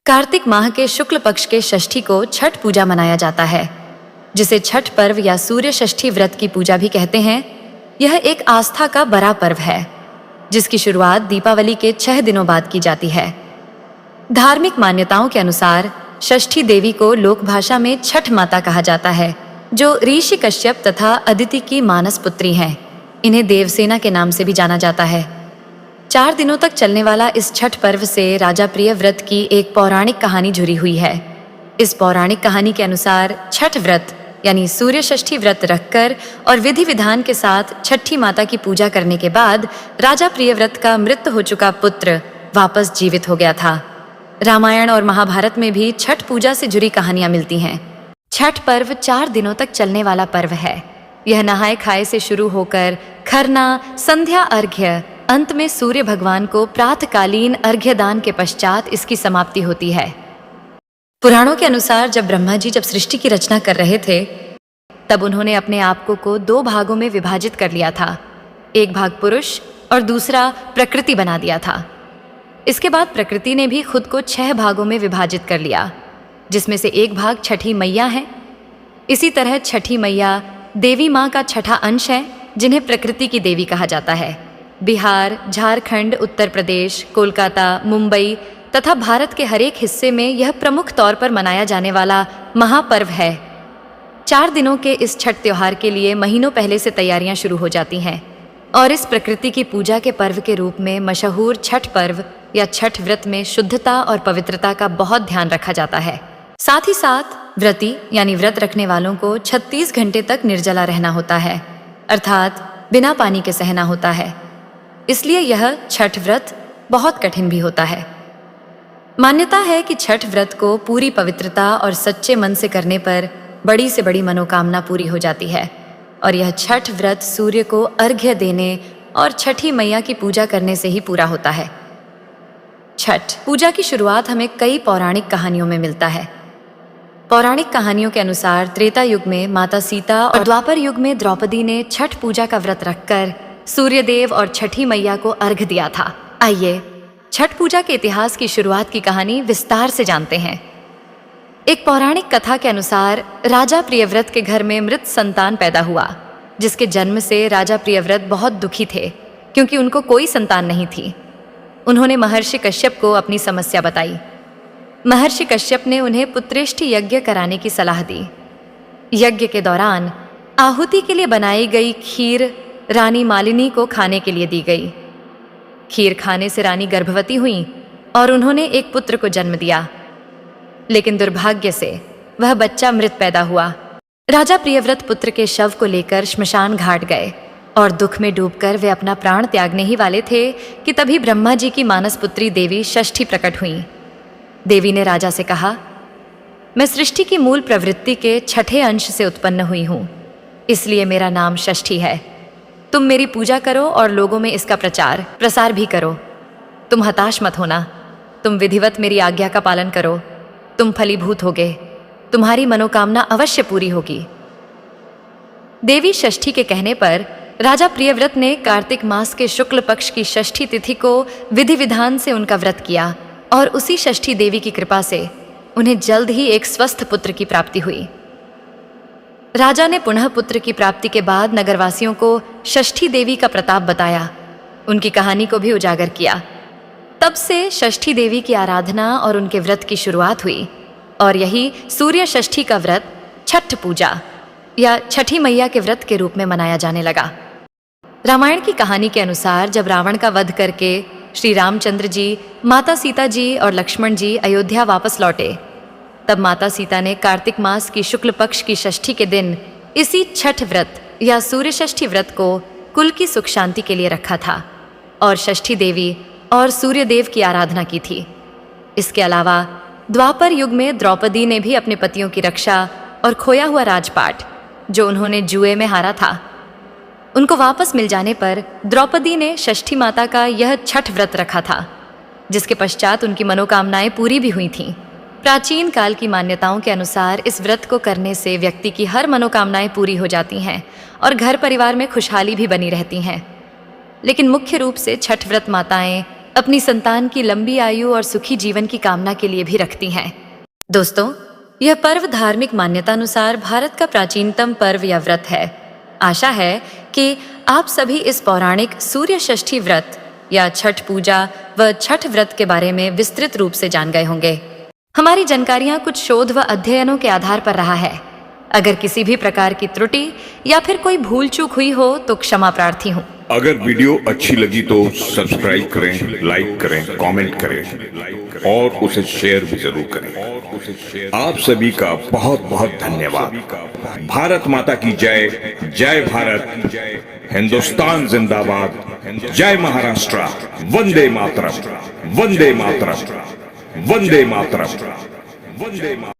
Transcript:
कार्तिक माह के शुक्ल पक्ष के षष्ठी को छठ पूजा मनाया जाता है, जिसे छठ पर्व या सूर्य षष्ठी व्रत की पूजा भी कहते हैं। यह एक आस्था का बड़ा पर्व है, जिसकी शुरुआत दीपावली के 6 दिनों बाद की जाती है। धार्मिक मान्यताओं के अनुसार षष्ठी देवी को लोक भाषा में छठ माता कहा जाता है, जो ऋषि कश्यप तथा अदिति की मानस पुत्री हैं। इन्हें देवसेना के नाम से भी जाना जाता है। 4 दिनों तक चलने वाला इस छठ पर्व से राजा प्रिय व्रत की एक पौराणिक कहानी जुड़ी हुई है। इस पौराणिक कहानी के अनुसार छठ व्रत यानी सूर्य षष्ठी व्रत रखकर और विधि विधान के साथ छठी माता की पूजा करने के बाद राजा प्रिय व्रत का मृत हो चुका पुत्र वापस जीवित हो गया था। रामायण और महाभारत में भी छठ पूजा से जुड़ी कहानियां मिलती हैं। छठ पर्व 4 दिनों तक चलने वाला पर्व है। यह नहाए खाए से शुरू होकर खरना, संध्या अर्घ्य, अंत में सूर्य भगवान को प्रातःकालीन अर्घ्य दान के पश्चात इसकी समाप्ति होती है। पुराणों के अनुसार जब ब्रह्मा जी सृष्टि की रचना कर रहे थे, तब उन्होंने अपने आप को 2 भागों में विभाजित कर लिया था। एक भाग पुरुष और दूसरा प्रकृति बना दिया था। इसके बाद प्रकृति ने भी खुद को 6 भागों में विभाजित कर लिया, जिसमें से एक भाग छठी मैया है। इसी तरह छठी मैया देवी माँ का छठा अंश है, जिन्हें प्रकृति की देवी कहा जाता है। बिहार, झारखंड, उत्तर प्रदेश, कोलकाता, मुंबई तथा भारत के हर एक हिस्से में यह प्रमुख तौर पर मनाया जाने वाला महापर्व है। 4 दिनों के इस छठ त्योहार के लिए महीनों पहले से तैयारियां शुरू हो जाती हैं और इस प्रकृति की पूजा के पर्व के रूप में मशहूर छठ पर्व या छठ व्रत में शुद्धता और पवित्रता का बहुत ध्यान रखा जाता है। साथ ही साथ व्रती यानी व्रत रखने वालों को 36 घंटे तक निर्जला रहना होता है, अर्थात बिना पानी के सहना होता है। इसलिए यह छठ व्रत बहुत कठिन भी होता है। मान्यता है कि छठ व्रत को पूरी पवित्रता और सच्चे मन से करने पर बड़ी से बड़ी मनोकामना पूरी हो जाती है और यह छठ व्रत सूर्य को अर्घ्य देने और छठी मैया की पूजा करने से ही पूरा होता है। छठ पूजा की शुरुआत हमें कई पौराणिक कहानियों में मिलता है। पौराणिक कहानियों के अनुसार त्रेता युग में माता सीता और द्वापर युग में द्रौपदी ने छठ पूजा का व्रत रखकर सूर्यदेव और छठी मैया को अर्घ्य दिया था। आइए छठ पूजा के इतिहास की शुरुआत की कहानी विस्तार से जानते हैं। एक पौराणिक कथा के अनुसार राजा प्रियव्रत के घर में मृत संतान पैदा हुआ, जिसके जन्म से राजा प्रियव्रत बहुत दुखी थे क्योंकि उनको कोई संतान नहीं थी। उन्होंने महर्षि कश्यप को अपनी समस्या बताई। महर्षि कश्यप ने उन्हें पुत्रेष्टि यज्ञ कराने की सलाह दी। यज्ञ के दौरान आहुति के लिए बनाई गई खीर रानी मालिनी को खाने के लिए दी गई। खीर खाने से रानी गर्भवती हुई और उन्होंने एक पुत्र को जन्म दिया, लेकिन दुर्भाग्य से वह बच्चा मृत पैदा हुआ। राजा प्रियव्रत पुत्र के शव को लेकर श्मशान घाट गए और दुख में डूबकर वे अपना प्राण त्यागने ही वाले थे कि तभी ब्रह्मा जी की मानस पुत्री देवी षष्ठी प्रकट हुई। देवी ने राजा से कहा, मैं सृष्टि की मूल प्रवृत्ति के छठे अंश से उत्पन्न हुई हूँ, इसलिए मेरा नाम षष्ठी है। तुम मेरी पूजा करो और लोगों में इसका प्रचार प्रसार भी करो। तुम हताश मत होना, तुम विधिवत मेरी आज्ञा का पालन करो। तुम फलीभूत होगे, तुम्हारी मनोकामना अवश्य पूरी होगी। देवी षष्ठी के कहने पर राजा प्रियव्रत ने कार्तिक मास के शुक्ल पक्ष की षष्ठी तिथि को विधि विधान से उनका व्रत किया और उसी षष्ठी देवी की कृपा से उन्हें जल्द ही एक स्वस्थ पुत्र की प्राप्ति हुई। राजा ने पुनः पुत्र की प्राप्ति के बाद नगरवासियों को षष्ठी देवी का प्रताप बताया, उनकी कहानी को भी उजागर किया। तब से षष्ठी देवी की आराधना और उनके व्रत की शुरुआत हुई और यही सूर्य षष्ठी का व्रत छठ पूजा या छठी मैया के व्रत के रूप में मनाया जाने लगा। रामायण की कहानी के अनुसार जब रावण का वध करके श्री रामचंद्र जी, माता सीता जी और लक्ष्मण जी अयोध्या वापस लौटे, तब माता सीता ने कार्तिक मास की शुक्ल पक्ष की षष्ठी के दिन इसी छठ व्रत या सूर्य षष्ठी व्रत को कुल की सुख शांति के लिए रखा था और षष्ठी देवी और सूर्य देव की आराधना की थी। इसके अलावा द्वापर युग में द्रौपदी ने भी अपने पतियों की रक्षा और खोया हुआ राजपाट, जो उन्होंने जुए में हारा था, उनको वापस मिल जाने पर द्रौपदी ने षष्ठी माता का यह छठ व्रत रखा था, जिसके पश्चात उनकी मनोकामनाएं पूरी भी हुई थीं। प्राचीन काल की मान्यताओं के अनुसार इस व्रत को करने से व्यक्ति की हर मनोकामनाएं पूरी हो जाती हैं और घर परिवार में खुशहाली भी बनी रहती हैं। लेकिन मुख्य रूप से छठ व्रत माताएं अपनी संतान की लंबी आयु और सुखी जीवन की कामना के लिए भी रखती हैं। दोस्तों, यह पर्व धार्मिक मान्यता अनुसार भारत का प्राचीनतम पर्व या व्रत है। आशा है कि आप सभी इस पौराणिक सूर्य षष्ठी व्रत या छठ पूजा व छठ व्रत के बारे में विस्तृत रूप से जान गए होंगे। हमारी जानकारियां कुछ शोध व अध्ययनों के आधार पर रहा है। अगर किसी भी प्रकार की त्रुटि या फिर कोई भूल चूक हुई हो तो क्षमा प्रार्थी हूँ। अगर वीडियो अच्छी लगी तो सब्सक्राइब करें, लाइक करें, कमेंट करें और उसे शेयर भी जरूर करें। आप सभी का बहुत बहुत धन्यवाद। भारत माता की जय। जय भारत, हिंदुस्तान जिंदाबाद, जय महाराष्ट्र, वंदे मातरम, वंदे मातरम, वंदे मातरम, वंदे मातरम।